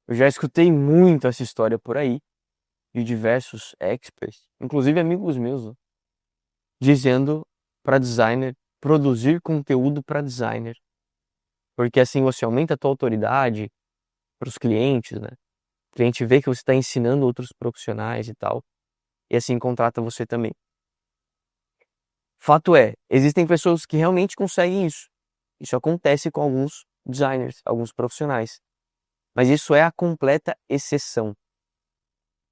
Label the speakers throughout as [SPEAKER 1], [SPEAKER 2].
[SPEAKER 1] Eu já escutei muito essa história por aí, de diversos experts, inclusive amigos meus, ó, dizendo para designer produzir conteúdo para designer, porque assim você aumenta a tua autoridade para os clientes, né? O cliente vê que você está ensinando outros profissionais e tal, e assim contrata você também. Fato é, existem pessoas que realmente conseguem isso. Isso acontece com alguns designers, alguns profissionais. Mas isso é a completa exceção.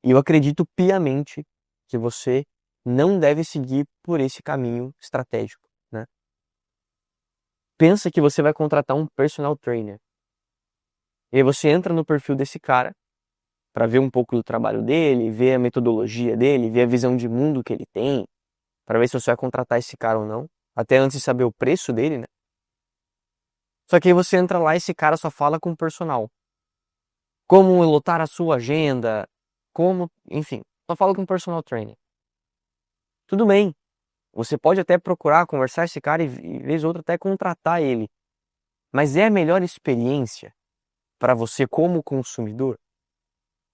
[SPEAKER 1] E eu acredito piamente que você não deve seguir por esse caminho estratégico, né? Pensa que você vai contratar um personal trainer. E aí você entra no perfil desse cara para ver um pouco do trabalho dele, ver a metodologia dele, ver a visão de mundo que ele tem, para ver se você vai contratar esse cara ou não, até antes de saber o preço dele, né? Só que aí você entra lá e esse cara só fala com o personal. Como lotar a sua agenda, como, enfim, só fala com o personal trainer. Tudo bem, você pode até procurar conversar esse cara e vez ou outra até contratar ele. Mas é a melhor experiência para você como consumidor?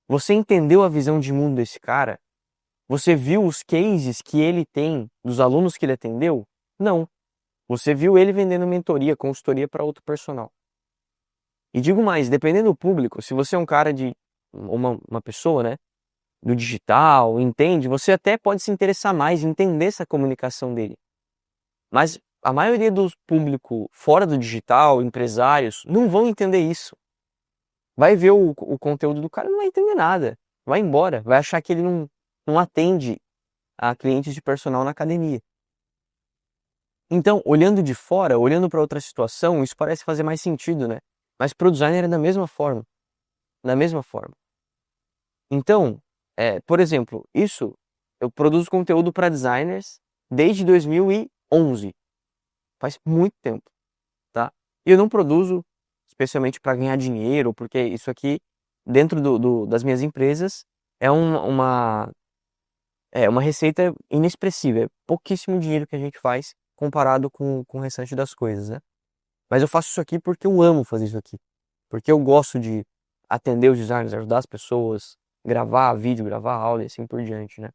[SPEAKER 1] Você entendeu a visão de mundo desse cara? Você viu os cases que ele tem dos alunos que ele atendeu? Não. Você viu ele vendendo mentoria, consultoria para outro personal. E digo mais, dependendo do público, se você é um cara de uma pessoa, né, do digital, entende, você até pode se interessar mais, entender essa comunicação dele. Mas a maioria do público fora do digital, empresários, não vão entender isso. Vai ver o conteúdo do cara e não vai entender nada. Vai embora, vai achar que ele não atende a clientes de personal na academia. Então, olhando de fora, olhando para outra situação, isso parece fazer mais sentido, né? Mas para o designer é da mesma forma. Da mesma forma. Então, por exemplo, eu produzo conteúdo para designers desde 2011. Faz muito tempo, tá? E eu não produzo especialmente para ganhar dinheiro, porque isso aqui, dentro das minhas empresas, é uma receita inexpressiva. É pouquíssimo dinheiro que a gente faz comparado com o restante das coisas, né? Mas eu faço isso aqui porque eu amo fazer isso aqui. Porque eu gosto de atender os designers, ajudar as pessoas, gravar vídeo, gravar aula e assim por diante, né?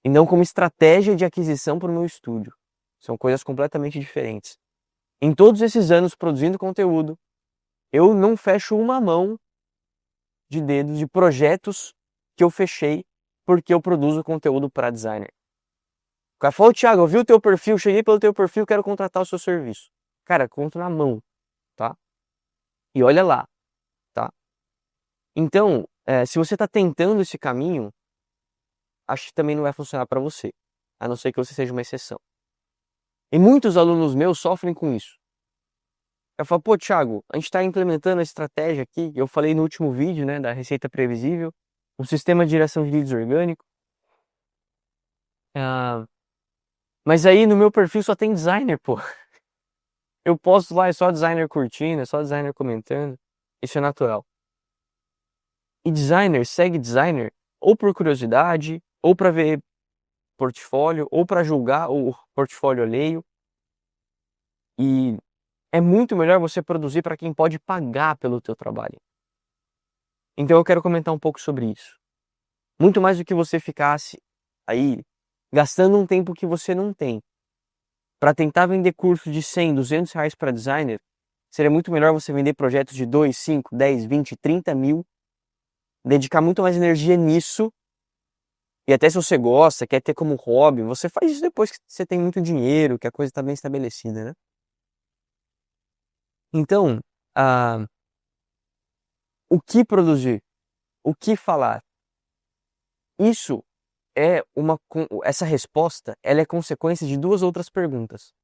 [SPEAKER 1] E não como estratégia de aquisição para o meu estúdio. São coisas completamente diferentes. Em todos esses anos produzindo conteúdo, eu não fecho uma mão de dedos de projetos que eu fechei porque eu produzo conteúdo para designer. O cara falou, Thiago, eu vi o teu perfil, cheguei pelo teu perfil, quero contratar o seu serviço. Cara, conto na mão, tá? E olha lá, tá? Então, se você está tentando esse caminho, acho que também não vai funcionar para você, a não ser que você seja uma exceção. E muitos alunos meus sofrem com isso. Eu falo, pô, Thiago, a gente está implementando a estratégia aqui, eu falei no último vídeo, né, da receita previsível, um sistema de geração de leads orgânico. Ah, mas aí no meu perfil só tem designer, pô. Eu posto lá, é só designer curtindo, é só designer comentando. Isso é natural. E designer segue designer ou por curiosidade, ou para ver portfólio, ou para julgar o portfólio alheio. E é muito melhor você produzir para quem pode pagar pelo teu trabalho. Então eu quero comentar um pouco sobre isso. Muito mais do que você ficasse aí gastando um tempo que você não tem para tentar vender curso de 100, 200 reais para designer, seria muito melhor você vender projetos de 2, 5, 10, 20, 30 mil, dedicar muito mais energia nisso, e até se você gosta, quer ter como hobby, você faz isso depois que você tem muito dinheiro, que a coisa está bem estabelecida, né? Então, ah, o que produzir? O que falar? Isso essa resposta, ela é consequência de duas outras perguntas.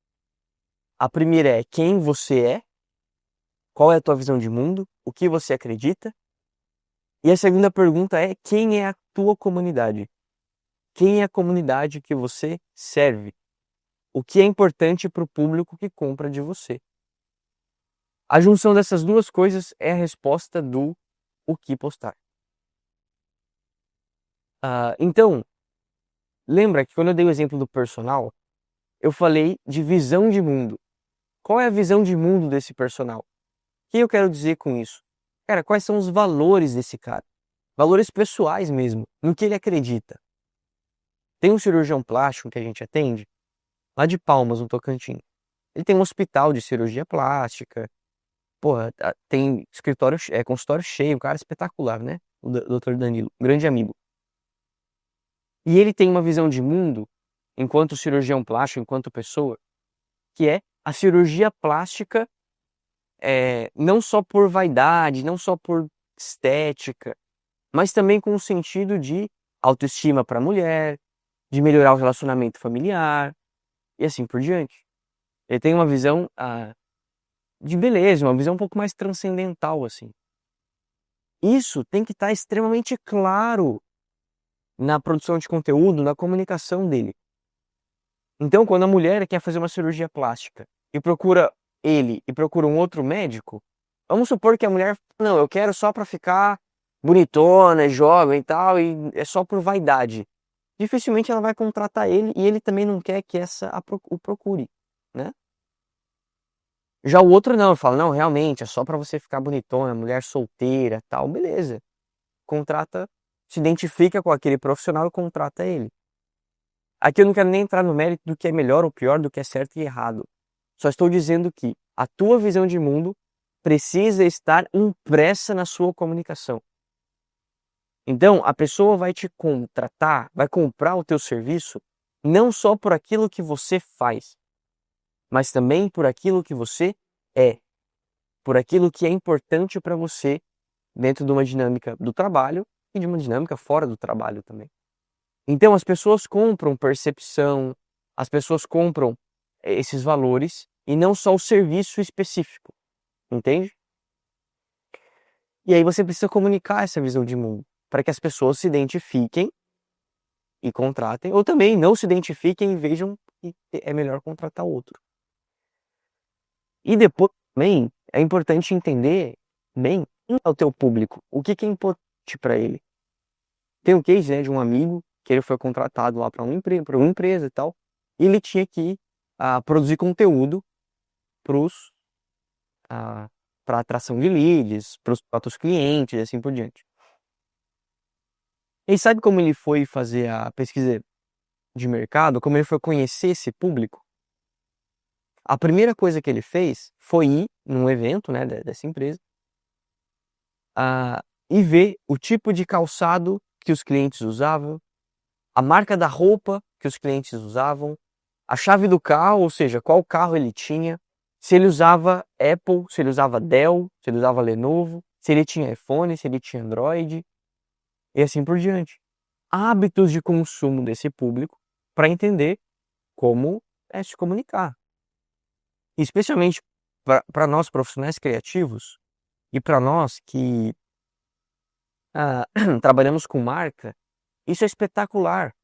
[SPEAKER 1] A primeira é quem você é, qual é a tua visão de mundo, o que você acredita. E a segunda pergunta é quem é a tua comunidade? Quem é a comunidade que você serve? O que é importante para o público que compra de você? A junção dessas duas coisas é a resposta do o que postar. Então, lembra que quando eu dei o exemplo do personal, eu falei de visão de mundo. Qual é a visão de mundo desse personal? O que eu quero dizer com isso? Cara, quais são os valores desse cara? Valores pessoais mesmo, no que ele acredita. Tem um cirurgião plástico que a gente atende, lá de Palmas, no Tocantins. Ele tem um hospital de cirurgia plástica, porra, tem escritório, consultório cheio, um cara espetacular, né? O Dr. Danilo, um grande amigo. E ele tem uma visão de mundo, enquanto cirurgião plástico, enquanto pessoa, que é a cirurgia plástica, não só por vaidade, não só por estética, mas também com o sentido de autoestima para a mulher, de melhorar o relacionamento familiar e assim por diante. Ele tem uma visão de beleza, uma visão um pouco mais transcendental assim. Isso tem que estar extremamente claro na produção de conteúdo, na comunicação dele. Então, quando a mulher quer fazer uma cirurgia plástica e procura ele e procura um outro médico, vamos supor que a mulher, não, eu quero só para ficar bonitona, jovem e tal, e é só por vaidade. Dificilmente ela vai contratar ele e ele também não quer que o procure, né? Já o outro não, fala, não, realmente, é só para você ficar bonitona, mulher solteira, tal, beleza. Contrata, se identifica com aquele profissional e contrata ele. Aqui eu não quero nem entrar no mérito do que é melhor ou pior, do que é certo e errado. Só estou dizendo que a tua visão de mundo precisa estar impressa na sua comunicação. Então, a pessoa vai te contratar, vai comprar o teu serviço, não só por aquilo que você faz, mas também por aquilo que você é, por aquilo que é importante para você dentro de uma dinâmica do trabalho e de uma dinâmica fora do trabalho também. Então, as pessoas compram percepção, as pessoas compram esses valores e não só o serviço específico, entende? E aí você precisa comunicar essa visão de mundo para que as pessoas se identifiquem e contratem, ou também não se identifiquem e vejam que é melhor contratar outro. E depois também é importante entender bem quem é o teu público, o que é importante para ele. Tem um case, né, de um amigo que ele foi contratado lá para uma empresa e tal, e ele tinha que produzir conteúdo para atração de leads, para os outros clientes e assim por diante. E sabe como ele foi fazer a pesquisa de mercado, como ele foi conhecer esse público? A primeira coisa que ele fez foi ir num evento, né, dessa empresa e ver o tipo de calçado que os clientes usavam, a marca da roupa que os clientes usavam, a chave do carro, ou seja, qual carro ele tinha, se ele usava Apple, se ele usava Dell, se ele usava Lenovo, se ele tinha iPhone, se ele tinha Android, e assim por diante. Hábitos de consumo desse público para entender como se comunicar. Especialmente para nós profissionais criativos e para nós que trabalhamos com marca, isso é espetacular.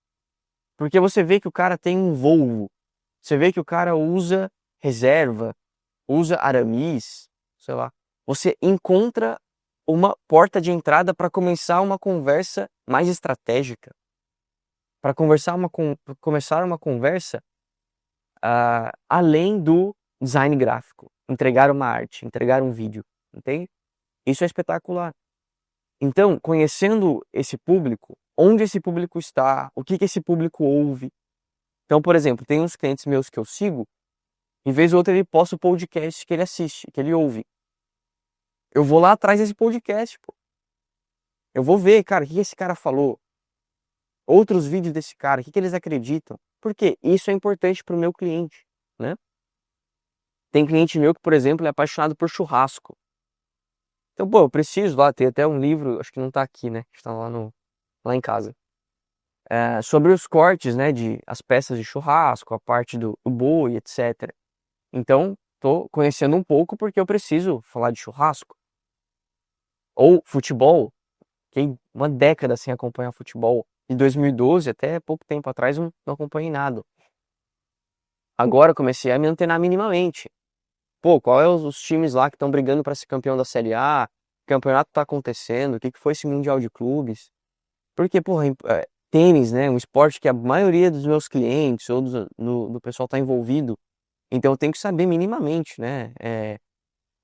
[SPEAKER 1] Porque você vê que o cara tem um Volvo, você vê que o cara usa reserva, usa Aramis, sei lá. Você encontra uma porta de entrada para começar uma conversa mais estratégica, para começar uma conversa além do design gráfico, entregar uma arte, entregar um vídeo, entende? Isso é espetacular. Então, conhecendo esse público, onde esse público está, o que esse público ouve. Então, por exemplo, tem uns clientes meus que eu sigo, em vez ou outra ele posta o podcast que ele assiste, que ele ouve. Eu vou lá atrás desse podcast, pô. Eu vou ver, cara, o que esse cara falou. Outros vídeos desse cara, o que eles acreditam. Porque isso é importante para o meu cliente, né? Tem cliente meu que, por exemplo, é apaixonado por churrasco. Então, pô, eu preciso lá, tem até um livro, acho que não tá aqui, né? Está lá em casa. Sobre os cortes, né? As peças de churrasco, a parte do boi, etc. Então, tô conhecendo um pouco porque eu preciso falar de churrasco. Ou futebol. Fiquei uma década sem acompanhar futebol. De 2012 até pouco tempo atrás não acompanhei nada. Agora comecei a me antenar minimamente. Pô, qual é os times lá que estão brigando para ser campeão da Série A? O campeonato tá acontecendo? O que foi esse Mundial de Clubes? Porque, porra, tênis, né? Um esporte que a maioria dos meus clientes ou do pessoal tá envolvido. Então eu tenho que saber minimamente, né?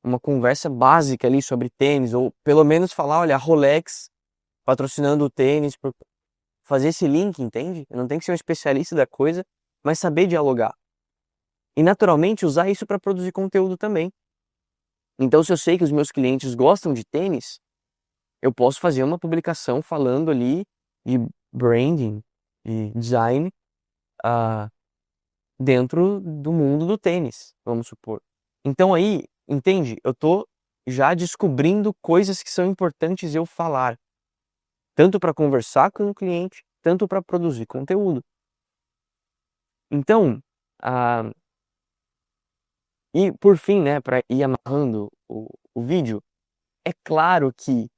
[SPEAKER 1] uma conversa básica ali sobre tênis, ou pelo menos falar, olha, a Rolex patrocinando o tênis, fazer esse link, entende? Eu não tenho que ser um especialista da coisa, mas saber dialogar. E naturalmente usar isso para produzir conteúdo também. Então, se eu sei que os meus clientes gostam de tênis, eu posso fazer uma publicação falando ali de branding, de design, ah, dentro do mundo do tênis, vamos supor. Então aí, entende? Eu tô já descobrindo coisas que são importantes eu falar, tanto para conversar com o cliente, tanto para produzir conteúdo. Então, ah, e por fim, né, para ir amarrando o vídeo, é claro que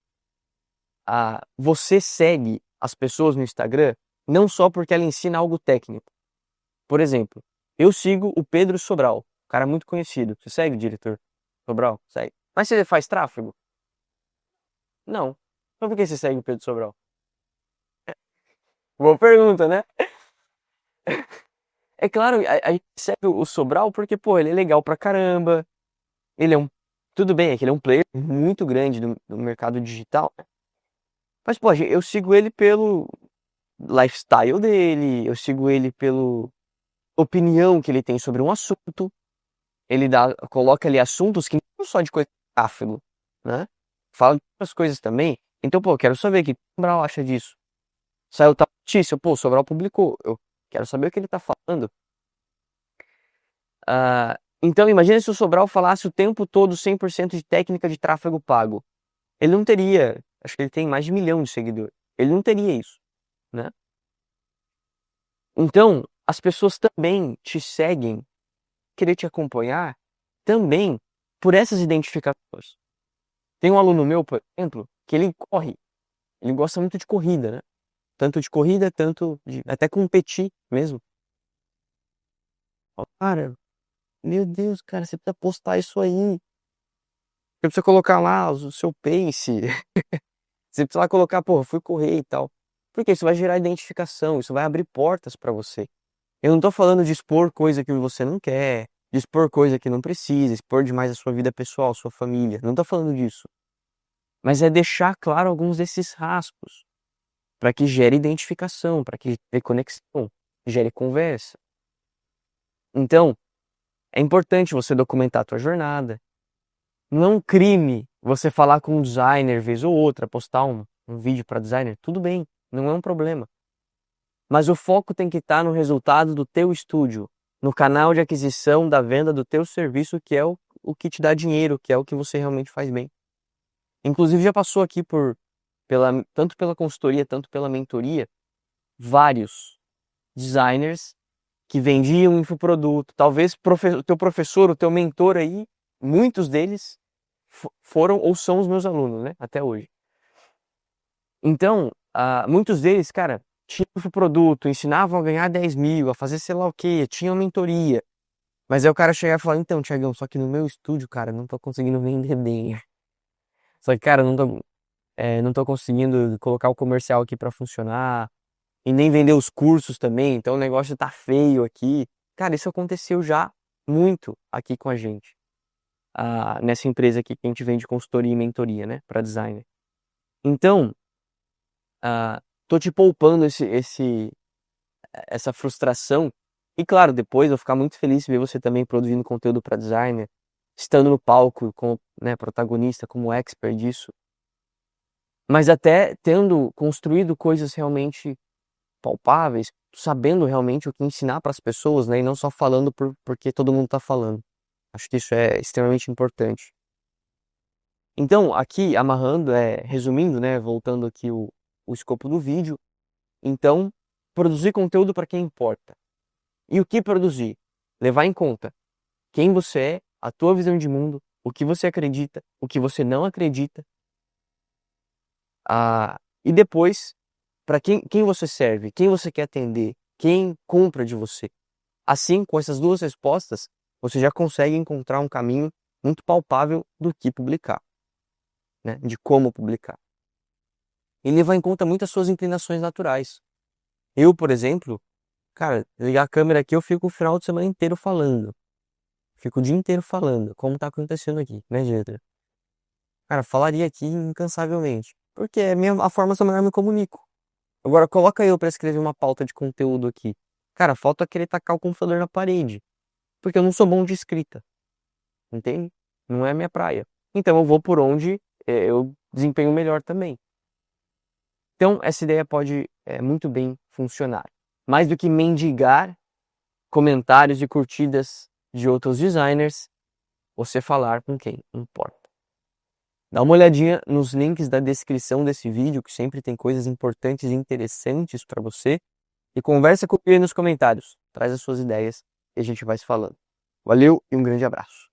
[SPEAKER 1] você segue as pessoas no Instagram não só porque ela ensina algo técnico. Por exemplo, eu sigo o Pedro Sobral, cara muito conhecido. Você segue o diretor Sobral? Segue. Mas você faz tráfego? Não. Então por que você segue o Pedro Sobral? Boa pergunta, né? É claro, a gente segue o Sobral porque, pô, ele é legal pra caramba. Ele é um. Tudo bem, é que ele é um player muito grande do mercado digital. Mas, pô, eu sigo ele pelo lifestyle dele, eu sigo ele pelo opinião que ele tem sobre um assunto. Ele coloca ali assuntos que não só de coisa de tráfego, né? Fala de outras coisas também. Então, pô, eu quero saber o que o Sobral acha disso. Saiu tal notícia, pô, o Sobral publicou. Eu quero saber o que ele tá falando. Então, imagina se o Sobral falasse o tempo todo 100% de técnica de tráfego pago. Ele não teria, acho que ele tem mais de 1 milhão de seguidores. Ele não teria isso, né? Então, as pessoas também te seguem, querer te acompanhar, também por essas identificações. Tem um aluno meu, por exemplo, que ele corre. Ele gosta muito de corrida, né? Tanto de corrida, tanto de até competir mesmo. Cara, meu Deus, cara, você precisa postar isso aí. Você precisa colocar lá o seu pace. Você precisa lá colocar, pô, fui correr e tal. Porque isso vai gerar identificação, isso vai abrir portas pra você. Eu não tô falando de expor coisa que você não quer, de expor coisa que não precisa, expor demais a sua vida pessoal, sua família. Não tô falando disso. Mas é deixar claro alguns desses rascos, para que gere identificação, para que gere conexão, gere conversa. Então, é importante você documentar a tua jornada. Não é um crime você falar com um designer vez ou outra, postar um vídeo para designer, tudo bem, não é um problema. Mas o foco tem que estar no resultado do teu estúdio, no canal de aquisição da venda do teu serviço, que é o que te dá dinheiro, que é o que você realmente faz bem. Inclusive já passou aqui tanto pela consultoria, tanto pela mentoria, vários designers que vendiam infoproduto. Talvez o teu professor, o teu mentor aí, muitos deles foram ou são os meus alunos, né? Até hoje. Então, muitos deles, cara, tinham infoproduto, ensinavam a ganhar 10 mil, a fazer sei lá o quê, tinham mentoria. Mas aí o cara chegava e falava, então, Thiagão, só que no meu estúdio, cara, não tô conseguindo vender bem. Só que, cara, não tô conseguindo colocar o comercial aqui para funcionar. E nem vender os cursos também, então o negócio tá feio aqui. Cara, isso aconteceu já muito aqui com a gente. Nessa empresa aqui que a gente vende consultoria e mentoria, né, para designer. Então, tô te poupando essa frustração. E claro, depois eu vou ficar muito feliz de ver você também produzindo conteúdo para designer, estando no palco como, né, protagonista, como expert disso. Mas até tendo construído coisas realmente palpáveis, sabendo realmente o que ensinar para as pessoas, né, e não só falando porque todo mundo está falando. Acho que isso é extremamente importante. Então, aqui amarrando, resumindo, né, voltando aqui o escopo do vídeo. Então, produzir conteúdo para quem importa. E o que produzir? Levar em conta quem você é, a tua visão de mundo, o que você acredita, o que você não acredita. E depois, para quem você serve, quem você quer atender, quem compra de você. Assim, com essas duas respostas, você já consegue encontrar um caminho muito palpável do que publicar, né? De como publicar. E levar em conta muitas suas inclinações naturais. Eu, por exemplo, cara, ligar a câmera aqui, eu fico o final de semana inteiro falando. Fico o dia inteiro falando, como tá acontecendo aqui, né, diretor? Cara, falaria aqui incansavelmente. Porque é a forma como eu me comunico. Agora, coloca eu pra escrever uma pauta de conteúdo aqui. Cara, falta querer tacar o computador na parede. Porque eu não sou bom de escrita. Entende? Não é minha praia. Então eu vou por onde eu desempenho melhor também. Então essa ideia pode muito bem funcionar. Mais do que mendigar comentários e curtidas de outros designers, você falar com quem importa. Dá uma olhadinha nos links da descrição desse vídeo, que sempre tem coisas importantes e interessantes para você. E conversa comigo aí nos comentários. Traz as suas ideias e a gente vai se falando. Valeu e um grande abraço.